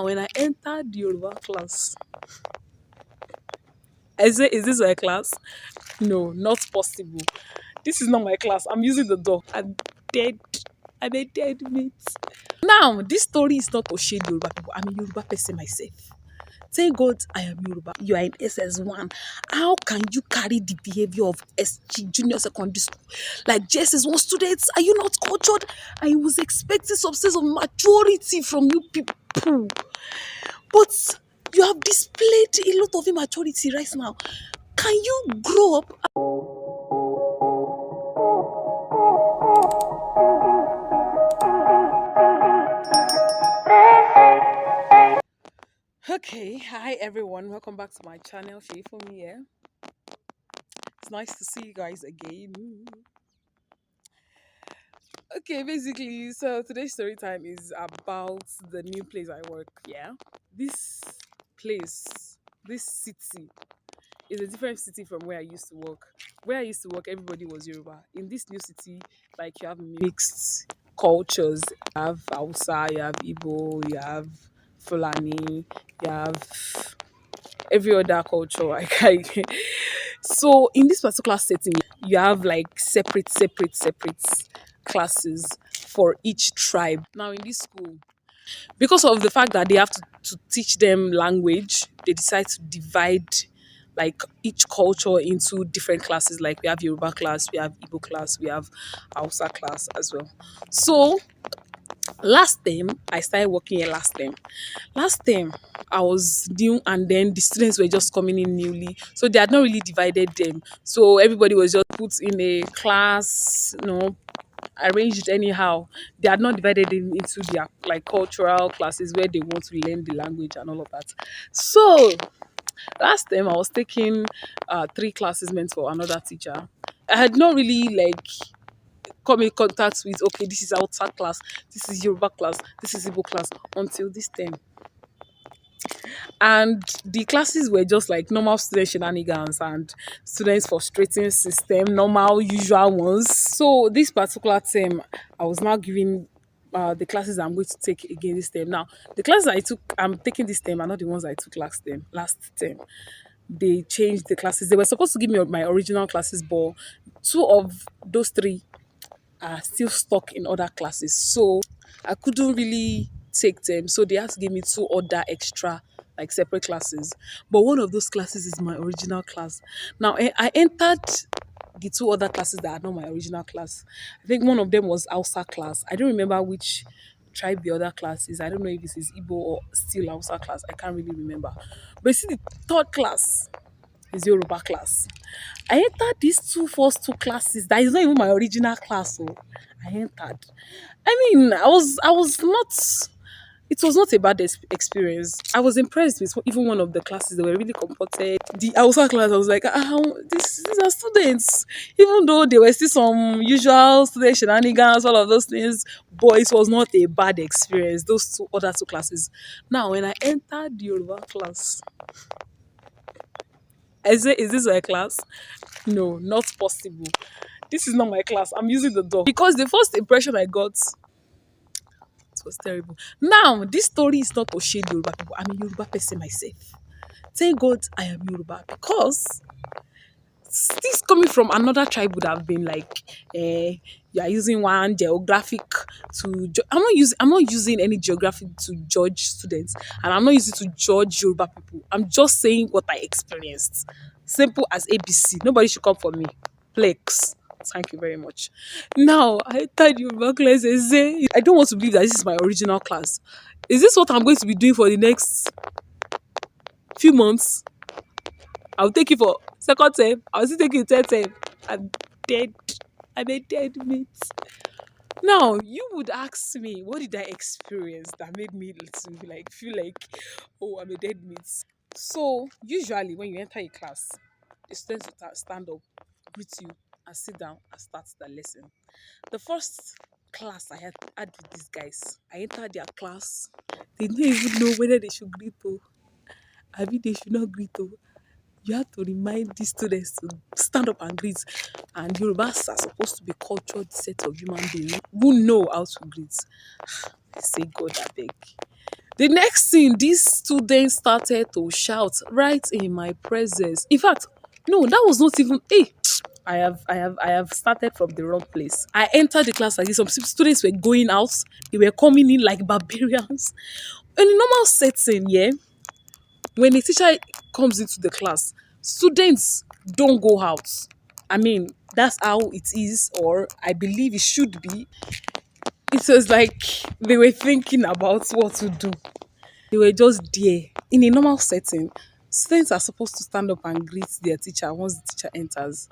When I entered the Yoruba class, I say, is this my class? No, not possible. This is not my class. I'm using the door. I'm dead. I'm a dead meat. Now, this story is not to shade Yoruba people. I'm a Yoruba person myself. Thank God I am Yoruba. You are in SS1. How can you carry the behavior of SG junior secondary school? Like JSS1 students, are you not cultured? I was expecting some sense of maturity from you people. But you have displayed a lot of immaturity right now. Can you grow up? Okay, hi everyone. Welcome back to my channel. Shay for me here. It's nice to see you guys again. Okay, basically, so today's story time is about the new place I work. Yeah, this place, this city is a different city from where I used to work. Where I used to work, everybody was Yoruba. In this new city, like you have mixed cultures. You have Hausa, you have Igbo, you have Fulani, you have every other culture. So in this particular setting, you have like separate classes for each tribe. Now in this school, because of the fact that they have to teach them language, they decide to divide like each culture into different classes. Like we have Yoruba class, we have Igbo class, we have Hausa class as well. So last term, I started working here last term. Last term, I was new, and then the students were just coming in newly. So they had not really divided them. So everybody was just put in a class, arranged anyhow. They had not divided them into their like cultural classes where they want to learn the language and all of that. So last time I was taking three classes meant for another teacher. I had not really like come in contact with, okay, this is outside class, this is Yoruba class, this is Igbo class, until this time. And the classes were just like normal student shenanigans and students frustrating system, normal usual ones. So this particular term, I was now giving the classes I'm going to take again this term. Now, the classes I'm taking this term are not the ones I took last term. They changed the classes. They were supposed to give me my original classes, but two of those three are still stuck in other classes. So I couldn't really take them. So they had to give me two other extra, like separate classes. But one of those classes is my original class. Now I entered the two other classes that are not my original class. I think one of them was Hausa class. I don't remember which tribe the other class is. I don't know if this is Igbo or still Hausa class. I can't really remember. But see, the third class is Yoruba class. I entered these first two classes. That is not even my original class. So I entered. I mean, I was not. It was not a bad experience. I was impressed with even one of the classes. They were really comported. The Hausa class, I was like, these are students. Even though there were still some usual student shenanigans, all of those things, but it was not a bad experience. Those other two classes. Now, when I entered the Yoruba class, I say, is this my class? No, not possible. This is not my class. I'm using the door. Because the first impression I got, it was terrible. Now, this story is not to shade Yoruba people. I'm a Yoruba person myself. Thank God I am Yoruba, because this coming from another tribe would have been like, you are using one geographic to. I'm not using any geographic to judge students, and I'm not using to judge Yoruba people. I'm just saying what I experienced. Simple as ABC. Nobody should come for me. Plex. Thank you very much. Now, I told you about class. I don't want to believe that this is my original class. Is this what I'm going to be doing for the next few months? I'll take you for second term. I'll still take you third term. I'm dead. I'm a dead meat. Now, you would ask me, what did I experience that made me to like feel like, oh, I'm a dead meat? So, usually when you enter a class, the students will stand up, greet you, and sit down and start the lesson. The first class I had with these guys, I entered their class. They didn't even know whether they should greet or I mean they should not greet. You have to remind these students to stand up and greet. And Yorubas are supposed to be cultured set of human beings who know how to greet. I say, God, I beg. The next thing, these students started to shout right in my presence. In fact, no, that was not even. Hey, I have started from the wrong place. I entered the class like this. Some students were going out. They were coming in like barbarians. In a normal setting, yeah, when a teacher comes into the class, students don't go out. I mean, that's how it is, or I believe it should be. It was like they were thinking about what to do. They were just there. In a normal setting, students are supposed to stand up and greet their teacher once the teacher enters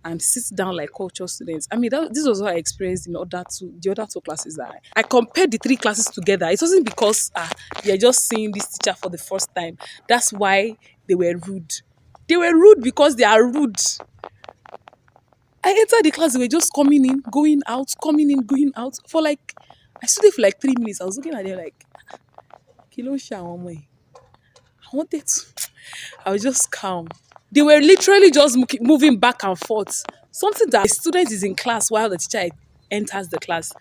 and sit down like culture students. I mean, this was what I experienced in the other two classes that I compared the three classes together. It wasn't because they're just seeing this teacher for the first time. That's why they were rude. They were rude because they are rude. I entered the class, they were just coming in, going out, coming in, going out. For like, I stood there for like 3 minutes. I was looking at them like, Kilo Shawame. I wanted to, I was just calm. They were literally just moving back and forth. Something that a student is in class while the teacher enters the class.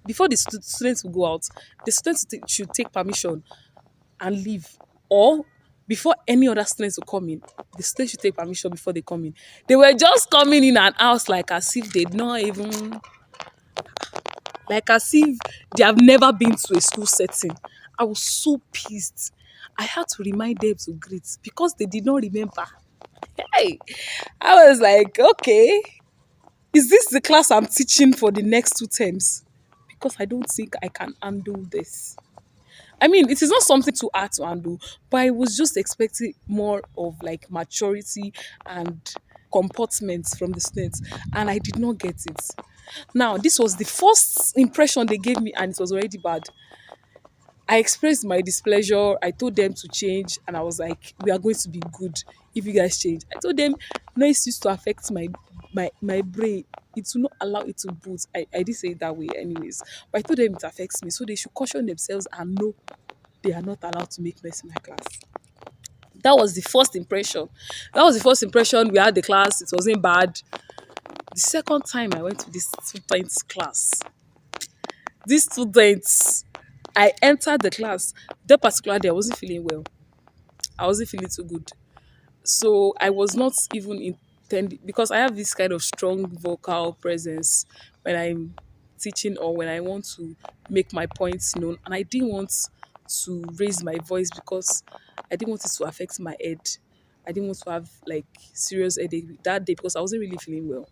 Before the students will go out, the students should take permission and leave. Or before any other students will come in, the students should take permission before they come in. They were just coming in and out like as if they'd not even, like as if they have never been to a school setting. I was so pissed. I had to remind them to greet because they did not remember. Hey, I was like, okay, is this the class I'm teaching for the next 2 terms? Because I don't think I can handle this. I mean, it is not something too hard to handle, but I was just expecting more of like maturity and comportment from the students, and I did not get it. Now, this was the first impression they gave me, and it was already bad. I expressed my displeasure. I told them to change, and I was like, "We are going to be good if you guys change." I told them noise used to affect my brain. It will not allow it to boot. I did say it that way, anyways. But I told them it affects me, so they should caution themselves and know they are not allowed to make noise in my class. That was the first impression. That was the first impression. We had the class. It wasn't bad. The second time I went to this students' class, these students, I entered the class. That particular day, I wasn't feeling well. I wasn't feeling too good. So I was not even intending, because I have this kind of strong vocal presence when I'm teaching or when I want to make my points known. And I didn't want to raise my voice because I didn't want it to affect my head. I didn't want to have like serious headache that day because I wasn't really feeling well.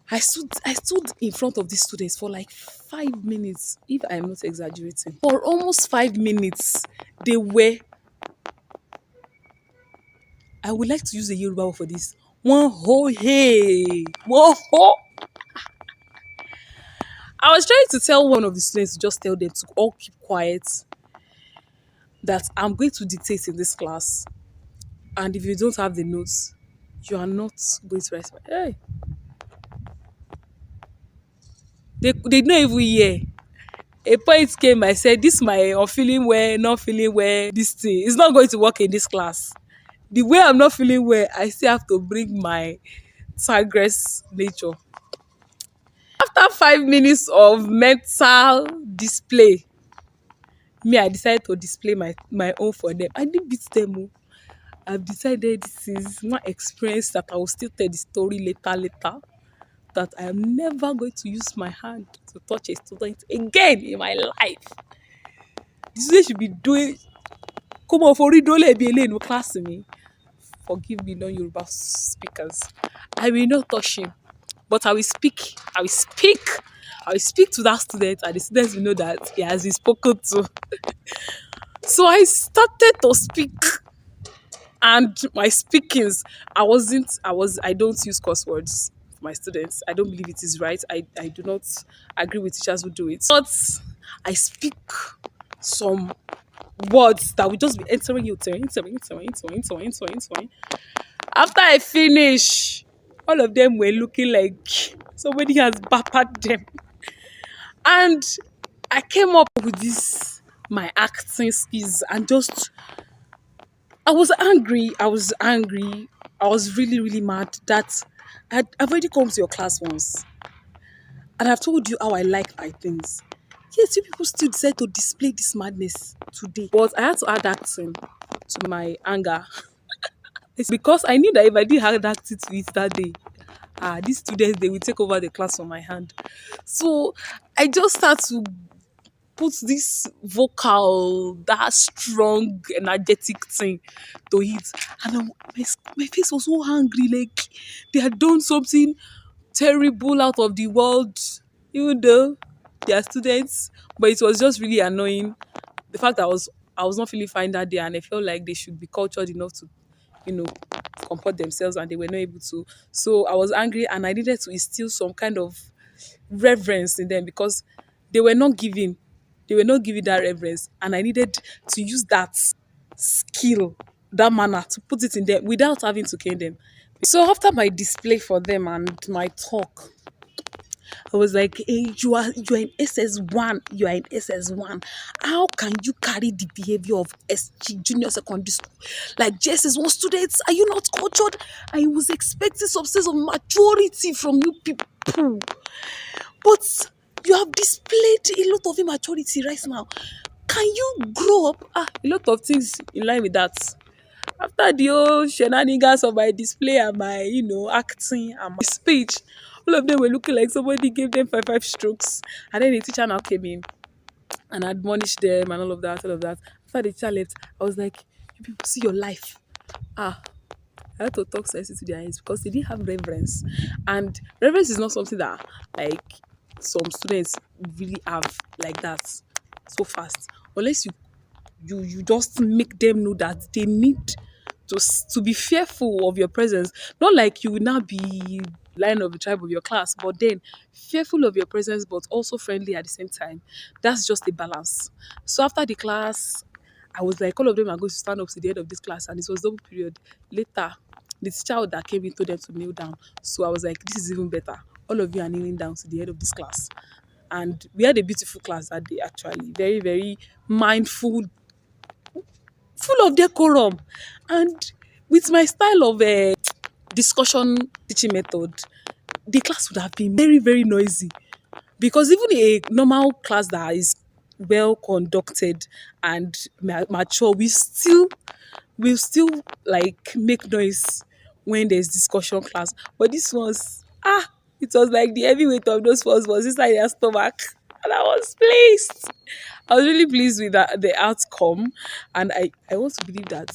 I stood in front of these students for like 5 minutes, if I'm not exaggerating. For almost 5 minutes, they were, I would like to use a Yoruba word for this. One ho hey, one ho. I was trying to tell one of the students to just tell them to all keep quiet, that I'm going to dictate in this class, and if you don't have the notes, you are not going to write. Hey, they don't even hear. A point came, I said, this my feeling well, not feeling well, this thing is not going to work in this class. The way I'm not feeling well, I still have to bring my tigress nature. After 5 minutes of mental display, me, I decided to display my own for them. I didn't beat them. Oh. I've decided this is my experience that I will still tell the story later. That I am never going to use my hand to touch a student again in my life. The student should be doing. Come on, for read no class me. Forgive me, non-Yoruba speakers. I will not touch him, but I will speak. I will speak. I will speak to that student, and the students will know that he has been spoken to. So I started to speak, and my speakings, I don't use curse words for my students. I don't believe it is right. I do not agree with teachers who do it. But I speak some words that will just be entering you, entering. After I finish, all of them were looking like somebody has battered them. And I came up with this, my acting skills, and just, I was angry. I was really, really mad that I've already come to your class once. And I've told you how I like my things. Yes, you people still decide to display this madness today. But I had to add acting to my anger. It's because I knew that if I did add acting to it that day, these students, they will take over the class from my hand. So I just start to put this vocal, that strong, energetic thing to it. And my face was so angry, like they had done something terrible out of the world, even though they are students. But it was just really annoying. The fact that I was not feeling fine that day, and I felt like they should be cultured enough to, you know, comport themselves, and they were not able to. So I was angry, and I needed to instill some kind of reverence in them because they were not giving, they were not giving that reverence, and I needed to use that skill, that manner to put it in them without having to cane them. So after my display for them and my talk, I was like, hey, you are in SS1. You are in SS1. How can you carry the behavior of SG junior secondary school? Like JSS1 students, are you not cultured? I was expecting some sense of maturity from you people. But you have displayed a lot of immaturity right now. Can you grow up? A lot of things in line with that. After the whole shenanigans of my display and my, acting and my speech, all of them were looking like somebody gave them five strokes. And then the teacher now came in and admonished them and all of that, all of that. After the teacher left, I was like, you people see your life. Ah, I had to talk sense to their eyes because they didn't have reverence. And reverence is not something that like some students really have like that so fast. Unless you just make them know that they need to be fearful of your presence. Not like you will now be lion of the tribe of your class, but then fearful of your presence, but also friendly at the same time. That's just a balance. So after the class, I was like, all of them are going to stand up to the end of this class, and it was double period. Later, the teacher that came in told them to kneel down. So I was like, this is even better. All of you are kneeling down to the end of this class. And we had a beautiful class that day, actually. Very, very mindful, full of decorum. And with my style of discussion teaching method, the class would have been very, very noisy. Because even a normal class that is well conducted and mature, we still like make noise when there's discussion class. But this was it was like the heavy weight of those ones was inside their stomach. And I was pleased. I was really pleased with the outcome, and I want to believe that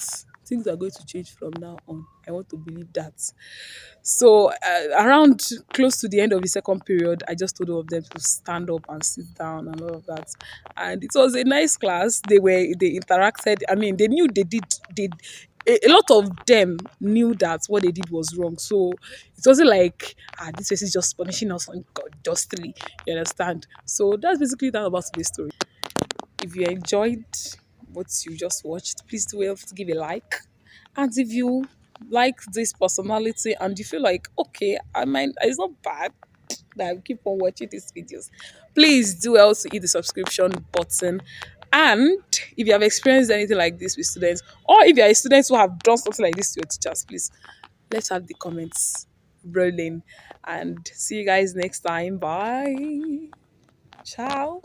things are going to change from now on. I want to believe that. So around close to the end of the second period, I just told all of them to stand up and sit down and all of that, and it was a nice class. They interacted. I mean, they knew they a lot of them knew that what they did was wrong. So it wasn't like this person is just punishing us unjustly. You understand? So that's basically that about today's story. If you enjoyed what you just watched, please do well to give a like. And if you like this personality and you feel like, okay, I might, it's not bad that I keep on watching these videos, please do well to hit the subscription button. And if you have experienced anything like this with students, or if you are a student who have done something like this to your teachers, please let's have the comments rolling. And see you guys next time. Bye. Ciao.